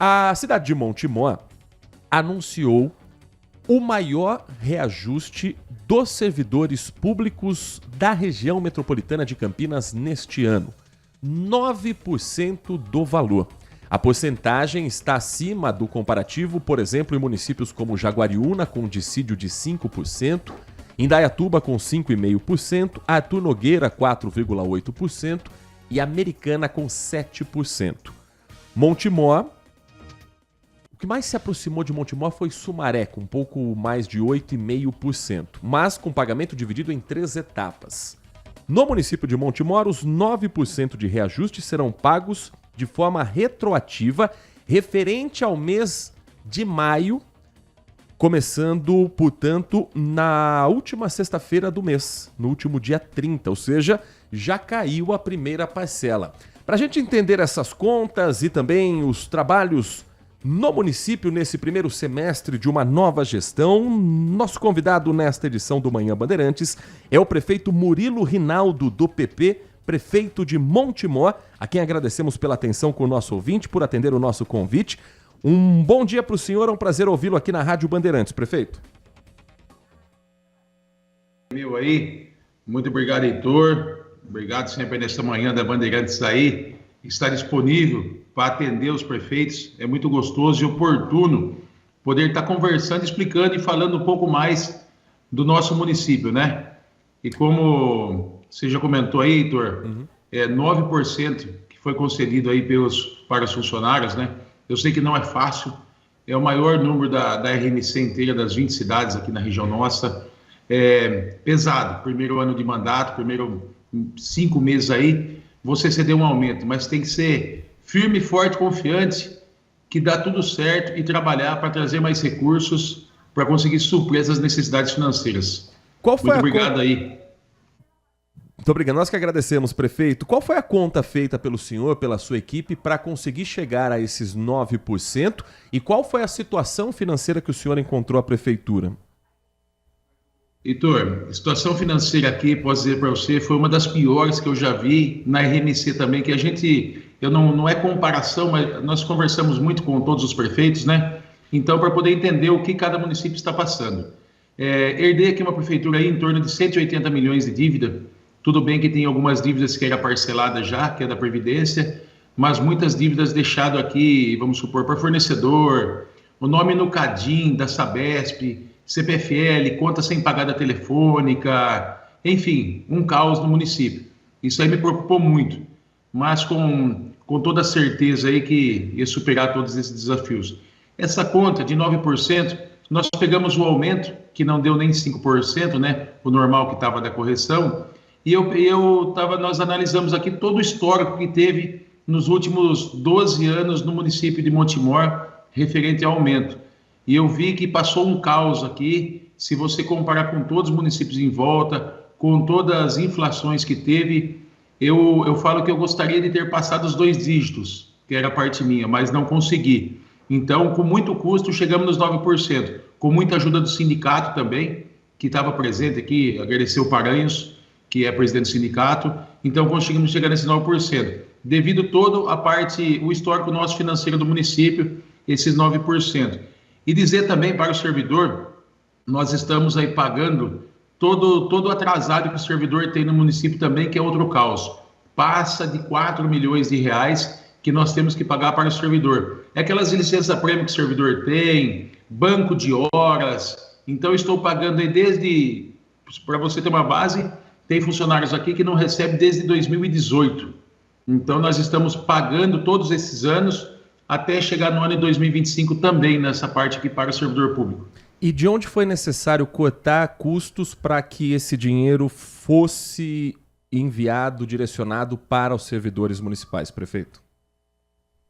A cidade de Montemor anunciou o maior reajuste dos servidores públicos da região metropolitana de Campinas neste ano. 9% do valor. A porcentagem está acima do comparativo, por exemplo, em municípios como Jaguariúna, com dissídio de 5%, Indaiatuba com 5,5%, Arthur Nogueira 4,8% e Americana com 7%. Montemor, o que mais se aproximou de Montemor foi Sumaré, com um pouco mais de 8,5%, mas com pagamento dividido em 3 etapas. No município de Montemor, os 9% de reajuste serão pagos de forma retroativa, referente ao mês de maio, começando, portanto, na última sexta-feira do mês, no último dia 30, ou seja, já caiu a primeira parcela. Para a gente entender essas contas e também os trabalhos no município nesse primeiro semestre de uma nova gestão, nosso convidado nesta edição do Manhã Bandeirantes é o prefeito Murilo Rinaldo, do PP, prefeito de Montemor, a quem agradecemos pela atenção com o nosso ouvinte, por atender o nosso convite. Um bom dia para o senhor, é um prazer ouvi-lo aqui na Rádio Bandeirantes, prefeito. Meu aí, muito obrigado, Heitor. Obrigado sempre nesta manhã da Bandeirantes aí. Está disponível para atender os prefeitos. É muito gostoso e oportuno poder estar conversando, explicando e falando um pouco mais do nosso município, né? E como você já comentou aí, Heitor, 9% que foi concedido aí para os funcionários, né? Eu sei que não é fácil, é o maior número da RMC inteira, das 20 cidades aqui na região nossa. É pesado, primeiro ano de mandato, primeiro 5 meses aí, você ceder um aumento, mas tem que ser firme, forte, confiante, que dá tudo certo e trabalhar para trazer mais recursos para conseguir suprir essas necessidades financeiras. Muito obrigado aí. Muito obrigado. Nós que agradecemos, prefeito. Qual foi a conta feita pelo senhor, pela sua equipe, para conseguir chegar a esses 9%? E qual foi a situação financeira que o senhor encontrou à prefeitura? Heitor, a situação financeira aqui, posso dizer para você, foi uma das piores que eu já vi na RMC também, que a gente, não é comparação, mas nós conversamos muito com todos os prefeitos, né? Então, para poder entender o que cada município está passando. Herdei aqui uma prefeitura aí em torno de 180 milhões de dívida. Tudo bem que tem algumas dívidas que era parcelada já, que é da Previdência, mas muitas dívidas deixado aqui, vamos supor, para fornecedor, o nome no CADIM, da Sabesp, CPFL, conta sem pagada telefônica, enfim, um caos no município. Isso aí me preocupou muito, mas com toda a certeza aí que ia superar todos esses desafios. Essa conta de 9%, nós pegamos o aumento, que não deu nem 5%, né, o normal que estava da correção, e nós analisamos aqui todo o histórico que teve nos últimos 12 anos no município de Montemor, referente ao aumento. E eu vi que passou um caos aqui, se você comparar com todos os municípios em volta, com todas as inflações que teve, eu falo que eu gostaria de ter passado os 2 dígitos, que era a parte minha, mas não consegui. Então, com muito custo, chegamos nos 9%, com muita ajuda do sindicato também, que estava presente aqui, agradecer o Paranhos, que é presidente do sindicato, então conseguimos chegar nesse 9%. Devido todo a parte, o histórico nosso financeiro do município, esses 9%. E dizer também para o servidor, nós estamos aí pagando todo atrasado que o servidor tem no município também, que é outro caos. Passa de 4 milhões de reais que nós temos que pagar para o servidor. É aquelas licença-prêmio que o servidor tem, banco de horas. Então, estou pagando aí desde, para você ter uma base, tem funcionários aqui que não recebem desde 2018. Então, nós estamos pagando todos esses anos até chegar no ano de 2025 também nessa parte aqui para o servidor público. E de onde foi necessário cortar custos para que esse dinheiro fosse enviado, direcionado para os servidores municipais, prefeito?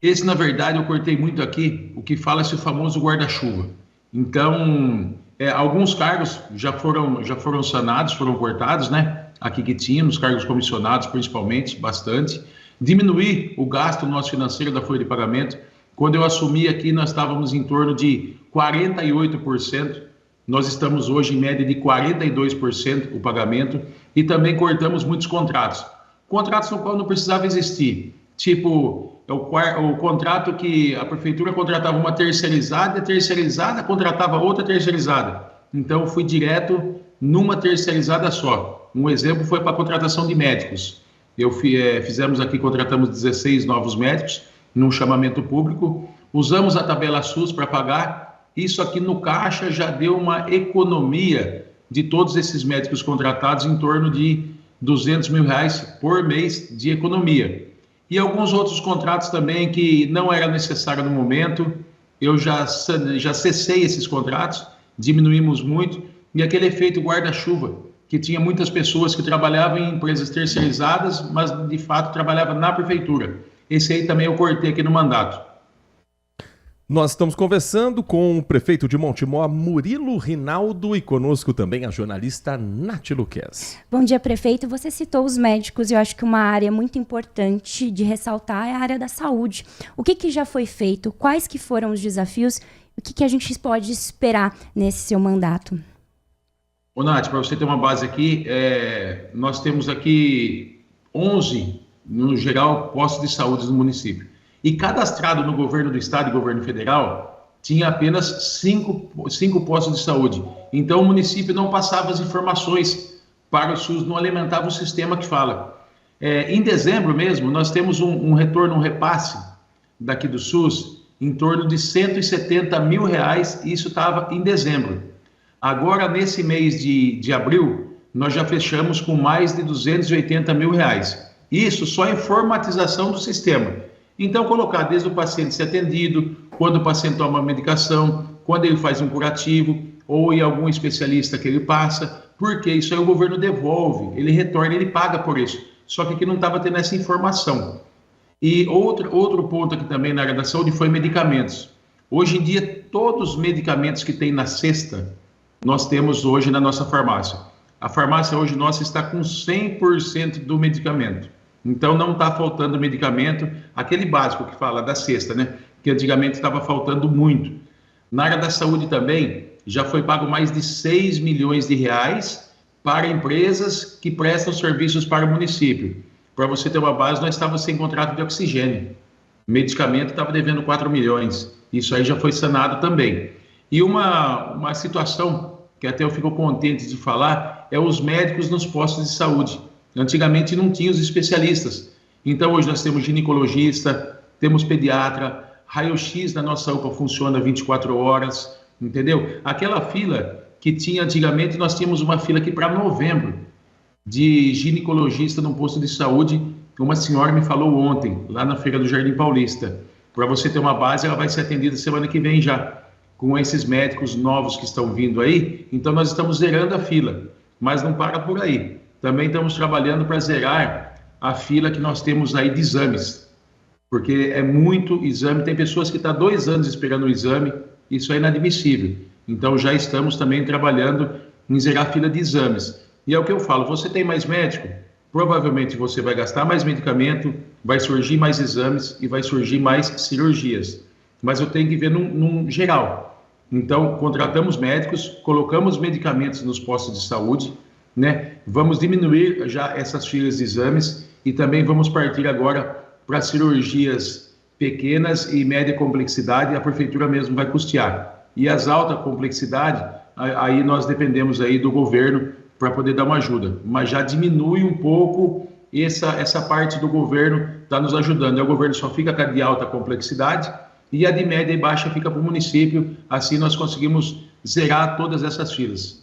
Esse, na verdade, eu cortei muito aqui, o que fala-se o famoso guarda-chuva. Então, alguns cargos já foram sanados, foram cortados, né? Aqui que tínhamos, cargos comissionados principalmente, bastante. Diminuir o gasto nosso financeiro da folha de pagamento. Quando eu assumi aqui, nós estávamos em torno de 48%. Nós estamos hoje em média de 42% o pagamento. E também cortamos muitos contratos. Contratos no qual não precisava existir. Tipo, o contrato que a prefeitura contratava uma terceirizada, e a terceirizada contratava outra terceirizada. Então, eu fui direto numa terceirizada só. Um exemplo foi para a contratação de médicos. Contratamos 16 novos médicos num chamamento público, usamos a tabela SUS para pagar. Isso aqui no caixa já deu uma economia de todos esses médicos contratados em torno de R$200 mil por mês de economia. E alguns outros contratos também que não era necessário no momento, eu já cessei esses contratos, diminuímos muito, e aquele efeito guarda-chuva, que tinha muitas pessoas que trabalhavam em empresas terceirizadas, mas de fato trabalhavam na prefeitura. Esse aí também eu cortei aqui no mandato. Nós estamos conversando com o prefeito de Montemor, Murilo Rinaldo, e conosco também a jornalista Nath Luquez. Bom dia, prefeito. Você citou os médicos e eu acho que uma área muito importante de ressaltar é a área da saúde. O que já foi feito? Quais que foram os desafios? O que a gente pode esperar nesse seu mandato? Ô, Nath, para você ter uma base aqui, nós temos aqui 11, no geral, postos de saúde no município. E cadastrado no governo do estado e governo federal, tinha apenas 5 postos de saúde. Então, o município não passava as informações para o SUS, não alimentava o sistema que fala. Em dezembro mesmo, nós temos um retorno, um repasse daqui do SUS, em torno de R$170 mil, e isso estava em dezembro. Agora, nesse mês de abril, nós já fechamos com mais de R$280 mil. Isso só a informatização do sistema. Então, colocar desde o paciente ser atendido, quando o paciente toma uma medicação, quando ele faz um curativo, ou em algum especialista que ele passa, porque isso aí o governo devolve, ele retorna, ele paga por isso. Só que aqui não estava tendo essa informação. E outro ponto aqui também na área da saúde foi medicamentos. Hoje em dia, todos os medicamentos que tem na cesta, nós temos hoje na nossa farmácia. A farmácia hoje nossa está com 100% do medicamento. Então, não está faltando medicamento, aquele básico que fala da cesta, né? Que antigamente estava faltando muito. Na área da saúde também, já foi pago mais de R$6 milhões para empresas que prestam serviços para o município. Para você ter uma base, nós estávamos sem contrato de oxigênio. O medicamento estava devendo 4 milhões. Isso aí já foi sanado também. E uma situação que até eu fico contente de falar é os médicos nos postos de saúde. Antigamente não tinha os especialistas. Então hoje nós temos ginecologista, temos pediatra, raio-x da nossa UPA funciona 24 horas, entendeu? Aquela fila que tinha antigamente, nós tínhamos uma fila aqui para novembro de ginecologista num posto de saúde. Uma senhora me falou ontem, lá na Feira do Jardim Paulista. Para você ter uma base, ela vai ser atendida semana que vem já, com esses médicos novos que estão vindo aí. Então nós estamos zerando a fila, mas não para por aí. Também estamos trabalhando para zerar a fila que nós temos aí de exames, porque é muito exame, tem pessoas que estão 2 anos esperando o exame, isso é inadmissível. Então já estamos também trabalhando em zerar a fila de exames. E é o que eu falo, você tem mais médico, provavelmente você vai gastar mais medicamento, vai surgir mais exames e vai surgir mais cirurgias. Mas eu tenho que ver num geral. Então, contratamos médicos, colocamos medicamentos nos postos de saúde, né? Vamos diminuir já essas filas de exames e também vamos partir agora para cirurgias pequenas e média complexidade, a prefeitura mesmo vai custear. E as alta complexidade, aí nós dependemos aí do governo para poder dar uma ajuda, mas já diminui um pouco essa parte do governo, está nos ajudando. O governo só fica com a de alta complexidade e a de média e baixa fica para o município, assim nós conseguimos zerar todas essas filas.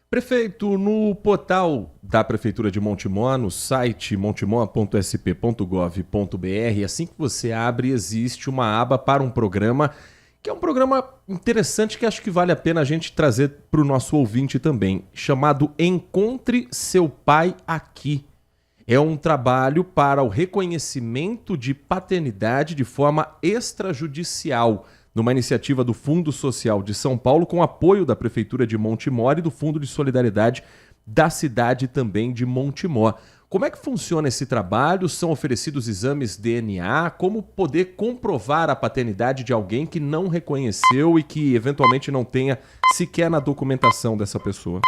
Prefeito, no portal da Prefeitura de Montemor, no site montemor.sp.gov.br, assim que você abre, existe uma aba para um programa, que é um programa interessante que acho que vale a pena a gente trazer para o nosso ouvinte também, chamado Encontre Seu Pai Aqui. É um trabalho para o reconhecimento de paternidade de forma extrajudicial, numa iniciativa do Fundo Social de São Paulo, com apoio da Prefeitura de Montemor e do Fundo de Solidariedade da cidade também de Montemor. Como é que funciona esse trabalho? São oferecidos exames DNA? Como poder comprovar a paternidade de alguém que não reconheceu e que eventualmente não tenha sequer na documentação dessa pessoa?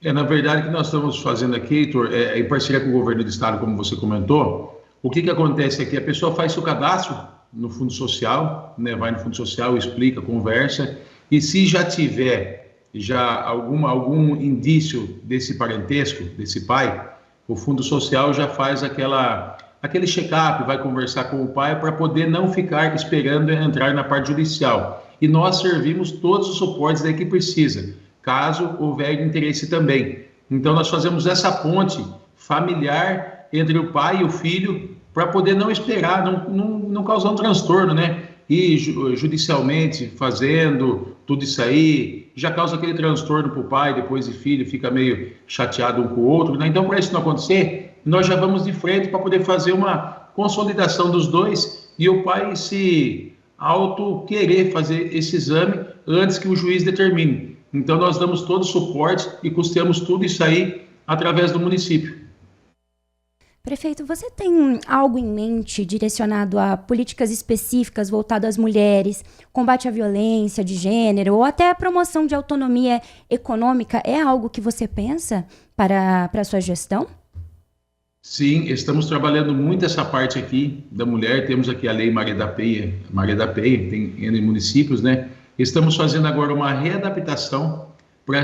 Na verdade, o que nós estamos fazendo aqui, Heitor, em parceria com o governo do estado, como você comentou, O que acontece aqui? A pessoa faz seu cadastro no Fundo Social, né? Vai no Fundo Social, explica, conversa, e se já tiver algum indício desse parentesco, desse pai, o Fundo Social já faz aquele check-up, vai conversar com o pai para poder não ficar esperando entrar na parte judicial. E nós servimos todos os suportes que precisa, caso houver interesse também. Então, nós fazemos essa ponte familiar entre o pai e o filho para poder não esperar, não causar um transtorno, né? E judicialmente fazendo tudo isso aí, já causa aquele transtorno para o pai, depois de filho, fica meio chateado um com o outro, né? Então, para isso não acontecer, nós já vamos de frente para poder fazer uma consolidação dos dois e o pai se querer fazer esse exame antes que o juiz determine. Então, nós damos todo o suporte e custeamos tudo isso aí através do município. Prefeito, você tem algo em mente direcionado a políticas específicas voltadas às mulheres, combate à violência de gênero ou até a promoção de autonomia econômica? É algo que você pensa para a sua gestão? Sim, estamos trabalhando muito essa parte aqui da mulher. Temos aqui a Lei Maria da Penha, tem N municípios, né? Estamos fazendo agora uma readaptação para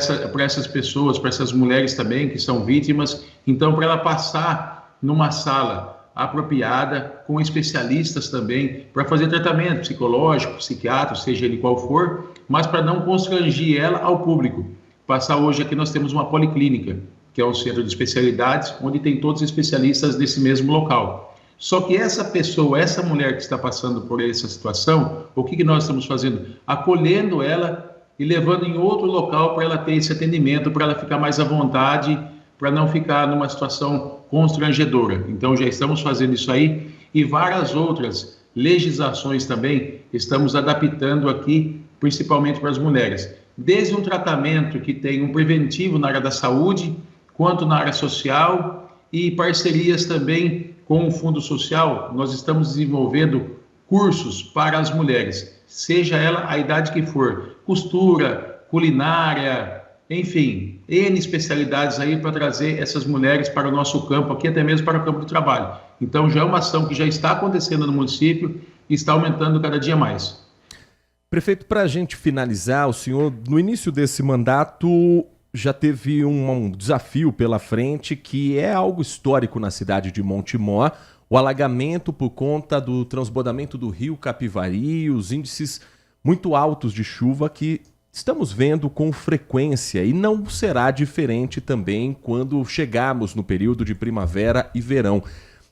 essas pessoas, para essas mulheres também que são vítimas. Então, para ela passar numa sala apropriada, com especialistas também, para fazer tratamento psicológico, psiquiátrico, seja ele qual for, mas para não constrangir ela ao público. Passar hoje aqui nós temos uma policlínica, que é o centro de especialidades, onde tem todos os especialistas nesse mesmo local. Só que essa pessoa, essa mulher que está passando por essa situação, o que nós estamos fazendo? Acolhendo ela e levando em outro local para ela ter esse atendimento, para ela ficar mais à vontade, para não ficar numa situação constrangedora. Então já estamos fazendo isso aí e várias outras legislações também estamos adaptando aqui, principalmente para as mulheres. Desde um tratamento que tem um preventivo na área da saúde, quanto na área social e parcerias também com o Fundo Social. Nós estamos desenvolvendo cursos para as mulheres, seja ela a idade que for, costura, culinária, enfim, N especialidades aí para trazer essas mulheres para o nosso campo aqui, até mesmo para o campo do trabalho. Então já é uma ação que já está acontecendo no município e está aumentando cada dia mais. Prefeito, para a gente finalizar, o senhor, no início desse mandato, já teve um desafio pela frente que é algo histórico na cidade de Montemor, o alagamento por conta do transbordamento do rio Capivari, os índices muito altos de chuva que estamos vendo com frequência e não será diferente também quando chegarmos no período de primavera e verão.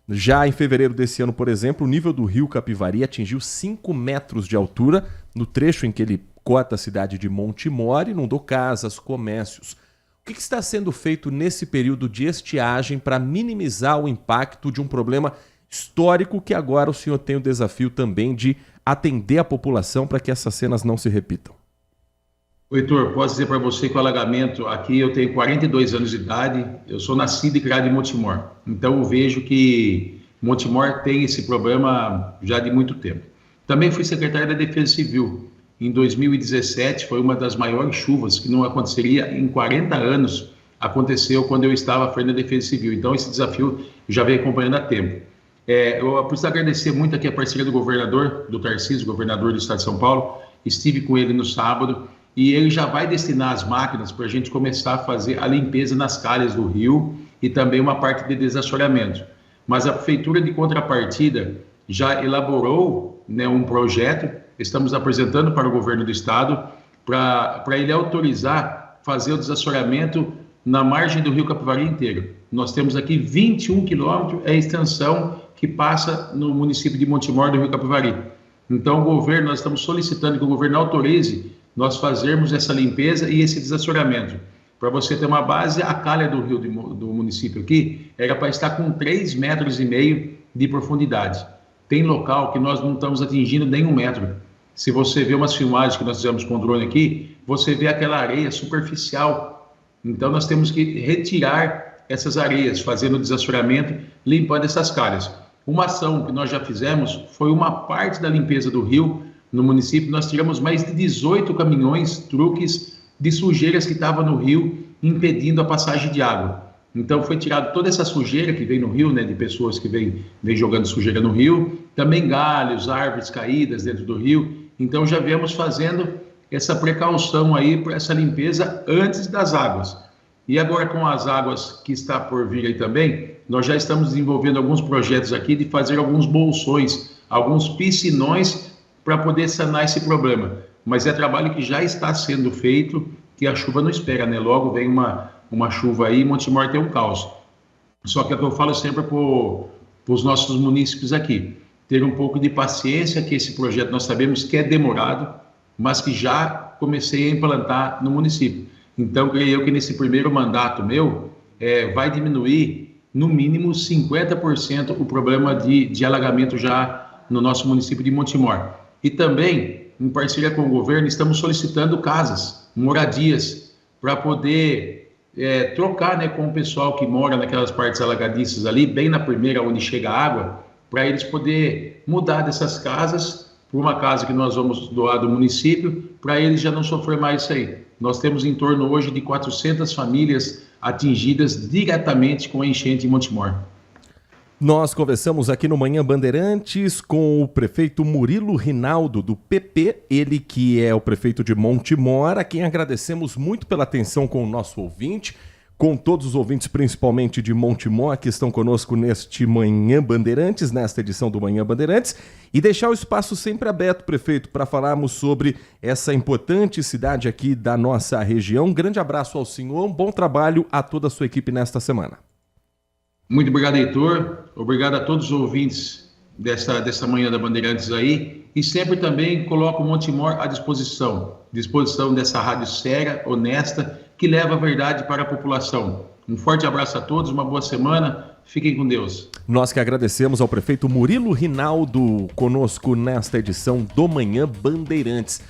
Já em fevereiro desse ano, por exemplo, o nível do rio Capivari atingiu 5 metros de altura no trecho em que ele corta a cidade de Montemor e inundou casas, comércios. O que está sendo feito nesse período de estiagem para minimizar o impacto de um problema histórico que agora o senhor tem o desafio também de atender a população para que essas cenas não se repitam? Heitor, posso dizer para você que o alagamento aqui, eu tenho 42 anos de idade, eu sou nascido e criado em Montemor, então eu vejo que Montemor tem esse problema já de muito tempo. Também fui secretário da Defesa Civil. Em 2017 foi uma das maiores chuvas que não aconteceria em 40 anos, aconteceu quando eu estava à frente da Defesa Civil, então esse desafio já vem acompanhando há tempo. Eu preciso agradecer muito aqui a parceria do governador, do Tarcísio, governador do estado de São Paulo, estive com ele no sábado, e ele já vai destinar as máquinas para a gente começar a fazer a limpeza nas calhas do rio e também uma parte de desassoreamento. Mas a Prefeitura de Contrapartida já elaborou, né, um projeto, estamos apresentando para o governo do estado, para ele autorizar fazer o desassoreamento na margem do rio Capivari inteiro. Nós temos aqui 21 quilômetros, é a extensão que passa no município de Montemor do rio Capivari. Então o governo, nós estamos solicitando que o governo autorize nós fazermos essa limpeza e esse desassoreamento. Para você ter uma base, a calha do rio do município aqui era para estar com 3,5 metros de profundidade. Tem local que nós não estamos atingindo nem 1 metro. Se você vê umas filmagens que nós fizemos com o drone aqui, você vê aquela areia superficial. Então nós temos que retirar essas areias, fazendo o desassoreamento, limpando essas calhas. Uma ação que nós já fizemos foi uma parte da limpeza do rio. No município, nós tiramos mais de 18 caminhões, truques de sujeiras que estavam no rio, impedindo a passagem de água. Então foi tirado toda essa sujeira que vem no rio, né, de pessoas que vem jogando sujeira no rio, também galhos, árvores caídas dentro do rio. Então já viemos fazendo essa precaução aí para essa limpeza antes das águas. E agora com as águas que está por vir aí também, nós já estamos desenvolvendo alguns projetos aqui de fazer alguns bolsões, alguns piscinões para poder sanar esse problema. Mas é trabalho que já está sendo feito, que a chuva não espera, né? Logo vem uma chuva aí e Montemor tem um caos. Só que é o que eu falo sempre para os nossos munícipes aqui, ter um pouco de paciência, que esse projeto nós sabemos que é demorado, mas que já comecei a implantar no município. Então, creio eu que nesse primeiro mandato meu, vai diminuir no mínimo 50% o problema de alagamento já no nosso município de Montemor. E também, em parceria com o governo, estamos solicitando casas, moradias, para poder trocar, né, com o pessoal que mora naquelas partes alagadiças ali, bem na primeira onde chega a água, para eles poderem mudar dessas casas por uma casa que nós vamos doar do município, para eles já não sofrer mais isso aí. Nós temos em torno hoje de 400 famílias atingidas diretamente com a enchente em Montemor. Nós conversamos aqui no Manhã Bandeirantes com o prefeito Murilo Rinaldo, do PP, ele que é o prefeito de Montemor, a quem agradecemos muito pela atenção com o nosso ouvinte, com todos os ouvintes, principalmente de Montemor, que estão conosco neste Manhã Bandeirantes, nesta edição do Manhã Bandeirantes, e deixar o espaço sempre aberto, prefeito, para falarmos sobre essa importante cidade aqui da nossa região. Um grande abraço ao senhor, um bom trabalho a toda a sua equipe nesta semana. Muito obrigado, Heitor. Obrigado a todos os ouvintes dessa Manhã da Bandeirantes aí. E sempre também coloco o Montemor à disposição dessa rádio séria, honesta, que leva a verdade para a população. Um forte abraço a todos, uma boa semana. Fiquem com Deus. Nós que agradecemos ao prefeito Murilo Rinaldo conosco nesta edição do Manhã Bandeirantes.